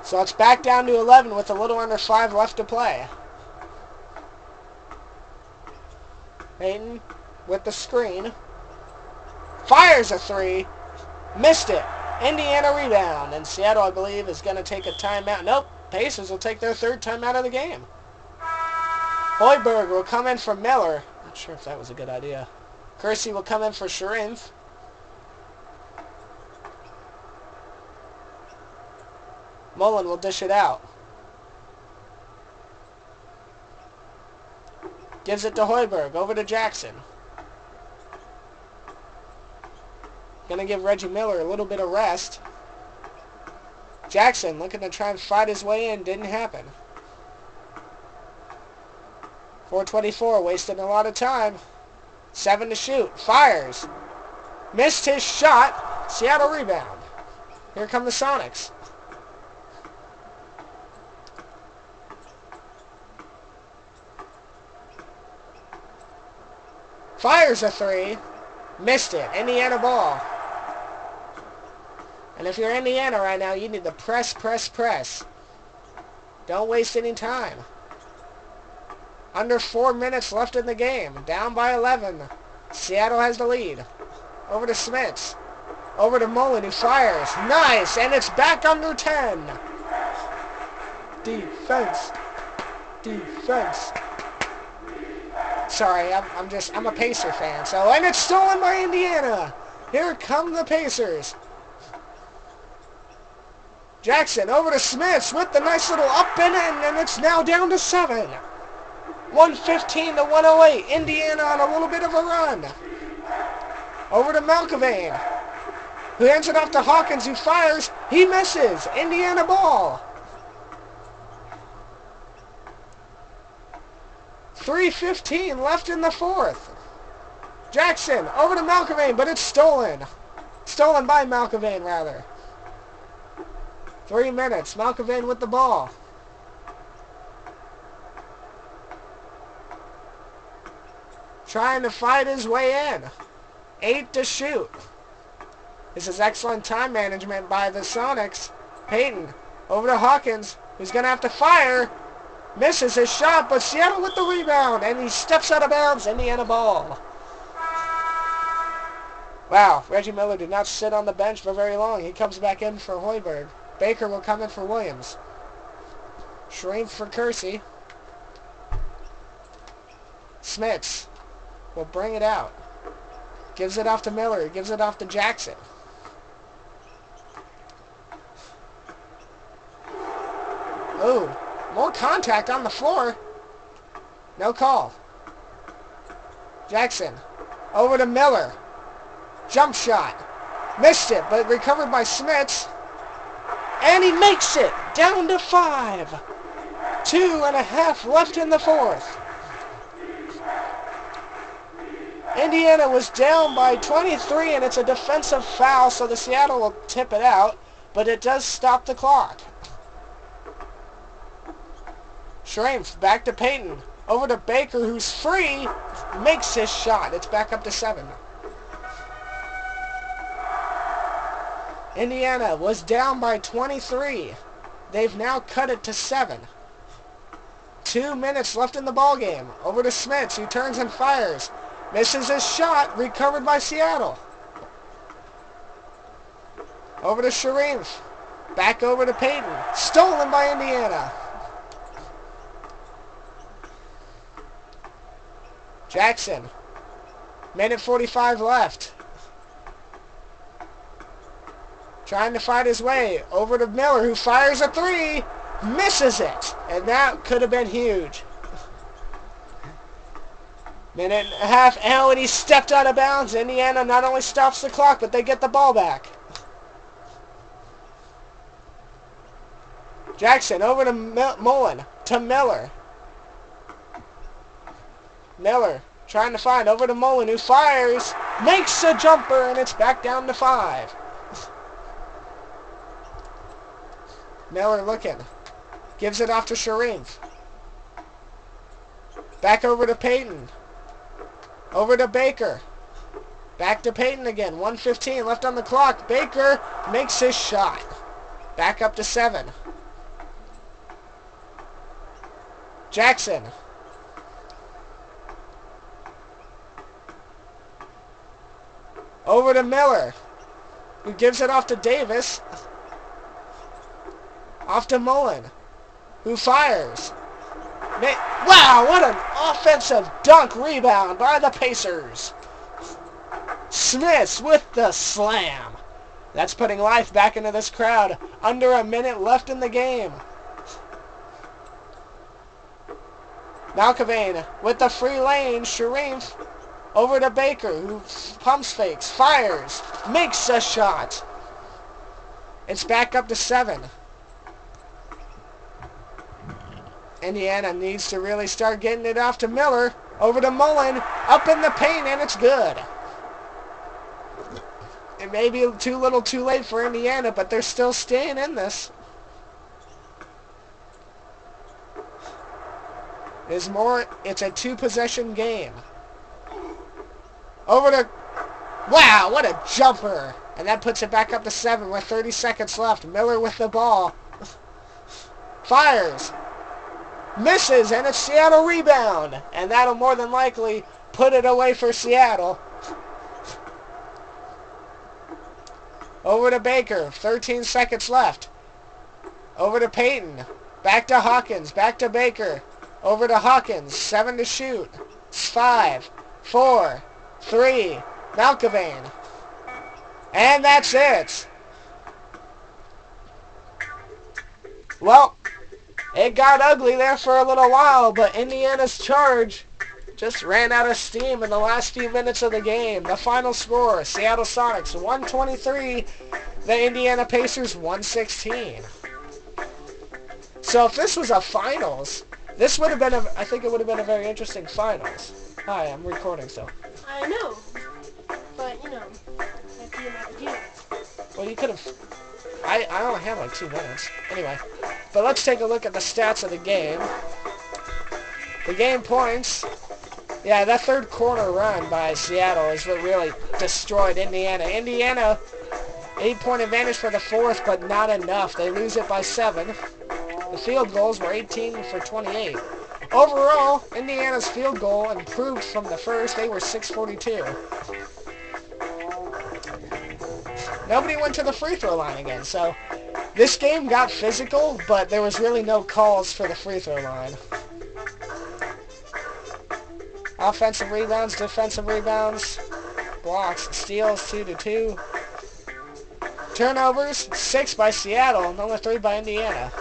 So it's back down to 11 with a little under 5 left to play. Peyton with the screen. Fires a 3. Missed it. Indiana rebound. And Seattle, I believe, is going to take a timeout. Nope. Pacers will take their 3rd timeout of the game. Hoiberg will come in for Miller. Not sure if that was a good idea. Kersey will come in for Sherinth. Mullen will dish it out. Gives it to Hoiberg. Over to Jackson. Going to give Reggie Miller a little bit of rest. Jackson looking to try and fight his way in. Didn't happen. 4:24. Wasting a lot of time. 7 to shoot. Fires. Missed his shot. Seattle rebound. Here come the Sonics. Fires a 3. Missed it. Indiana ball. And if you're Indiana right now, you need to press, press, press. Don't waste any time. Under 4 minutes left in the game. Down by 11. Seattle has the lead. Over to Smits. Over to Mullen, who fires. Nice! And it's back under 10. Defense. Defense. Sorry, I'm a Pacer fan. So, and it's stolen by Indiana. Here come the Pacers. Jackson over to Smith with the nice little up and in, and it's now down to 7. 115 to 108. Indiana on a little bit of a run. Over to Malkavane, who hands it off to Hawkins, who fires. He misses. Indiana ball. 3:15 left in the 4th. Jackson over to Malkavane, but it's stolen. Stolen by Malkavane, rather. 3 minutes. Malkavane with the ball. Trying to fight his way in. 8 to shoot. This is excellent time management by the Sonics. Peyton over to Hawkins, who's going to have to fire. Misses his shot, but Seattle with the rebound, and he steps out of bounds. Indiana ball. Wow, Reggie Miller did not sit on the bench for very long. He comes back in for Hoiberg. Baker will come in for Williams. Sherinth for Kersey. Smits will bring it out. Gives it off to Miller. Gives it off to Jackson. Ooh, more contact on the floor. No call. Jackson over to Miller. Jump shot. Missed it, but recovered by Smits. And he makes it down to 5. 2.5 left in the 4th. Indiana was down by 23, and it's a defensive foul, so the Seattle will tip it out, but it does stop the clock. Shrimps back to Peyton. Over to Baker, who's free. Makes his shot. It's back up to 7. Indiana was down by 23. They've now cut it to 7. 2 minutes left in the ballgame. Over to Smits, who turns and fires. Misses his shot. Recovered by Seattle. Over to Sharif. Back over to Peyton. Stolen by Indiana. Jackson. Minute 45 left. Trying to fight his way. Over to Miller, who fires a 3. Misses it. And that could have been huge. Minute and a half. Oh, and he stepped out of bounds. Indiana not only stops the clock, but they get the ball back. Jackson over to Mullen. To Miller. Miller trying to find over to Mullen, who fires. Makes a jumper, and it's back down to 5. Miller looking. Gives it off to Sharif. Back over to Peyton. Over to Baker. Back to Peyton again. 1:15 left on the clock. Baker makes his shot. Back up to 7. Jackson. Over to Miller, who gives it off to Davis. Off to Mullen, who fires. Wow, what an offensive dunk rebound by the Pacers. Smith with the slam. That's putting life back into this crowd. Under a minute left in the game. Malkavane with the free lane. Sharif over to Baker, who pumps fakes, fires, makes a shot. It's back up to 7. Indiana needs to really start getting it off to Miller. Over to Mullen, up in the paint, and it's good. It may be too little too late for Indiana, but they're still staying in this. It's a 2-possession game. Over to, wow, what a jumper. And that puts it back up to 7 with 30 seconds left. Miller with the ball. Fires. Misses, and it's Seattle rebound. And that'll more than likely put it away for Seattle. Over to Baker, 13 seconds left. Over to Payton. Back to Hawkins, back to Baker. Over to Hawkins, 7 to shoot. 5, 4, 3, Malkavane. And that's it. Well, it got ugly there for a little while, but Indiana's charge just ran out of steam in the last few minutes of the game. The final score, Seattle Sonics 123, the Indiana Pacers 116. So if this was a finals, this would have been I think it would have been a very interesting finals. Hi, I'm recording still. I know, but you know, I feel like you. Well, you could have. I only have like 2 minutes. Anyway, but let's take a look at the stats of the game. The game points. Yeah, that third quarter run by Seattle is what really destroyed Indiana. Indiana, 8-point advantage for the fourth, but not enough. They lose it by 7. The field goals were 18 for 28. Overall, Indiana's field goal improved from the first. They were 642. Nobody went to the free throw line again, so this game got physical, but there was really no calls for the free throw line. Offensive rebounds, defensive rebounds, blocks, steals, 2-2. Turnovers, 6 by Seattle, and only 3 by Indiana.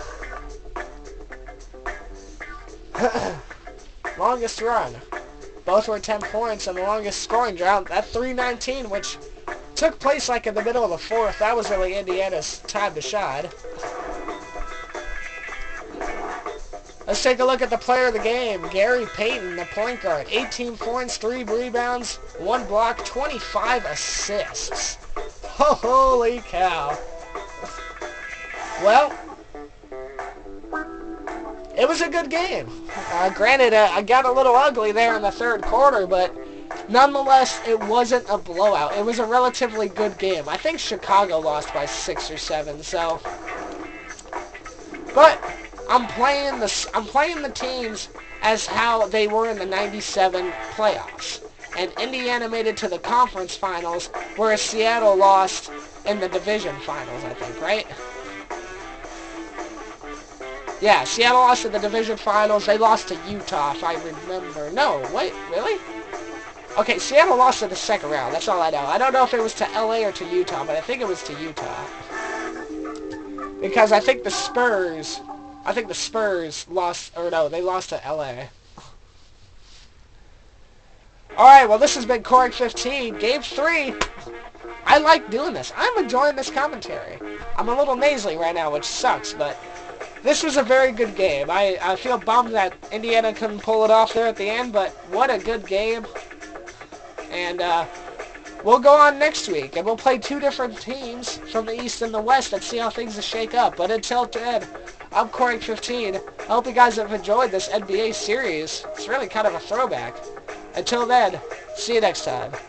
Longest run. Both were 10 points, and the longest scoring drought, that 3:19, which took place like in the middle of the fourth. That was really Indiana's time to shine. Let's take a look at the player of the game. Gary Payton, the point guard. 18 points, 3 rebounds, 1 block, 25 assists. Holy cow. Well, it was a good game. Granted, I got a little ugly there in the third quarter, but nonetheless, it wasn't a blowout. It was a relatively good game. I think Chicago lost by 6 or 7, so. But I'm playing the teams as how they were in the 97 playoffs. And Indiana made it to the conference finals, whereas Seattle lost in the division finals, I think, right? Yeah, Seattle lost in the division finals. They lost to Utah, if I remember. No, wait, really? Okay, Seattle lost in the second round. That's all I know. I don't know if it was to LA or to Utah, but I think it was to Utah. Because I think the Spurs lost, or no, they lost to LA. Alright, well this has been Corey 15, Game 3. I like doing this. I'm enjoying this commentary. I'm a little nasally right now, which sucks, but this was a very good game. I feel bummed that Indiana couldn't pull it off there at the end, but what a good game. And we'll go on next week, and we'll play 2 different teams from the East and the West and see how things will shake up. But until then, I'm Corey 15. I hope you guys have enjoyed this NBA series. It's really kind of a throwback. Until then, see you next time.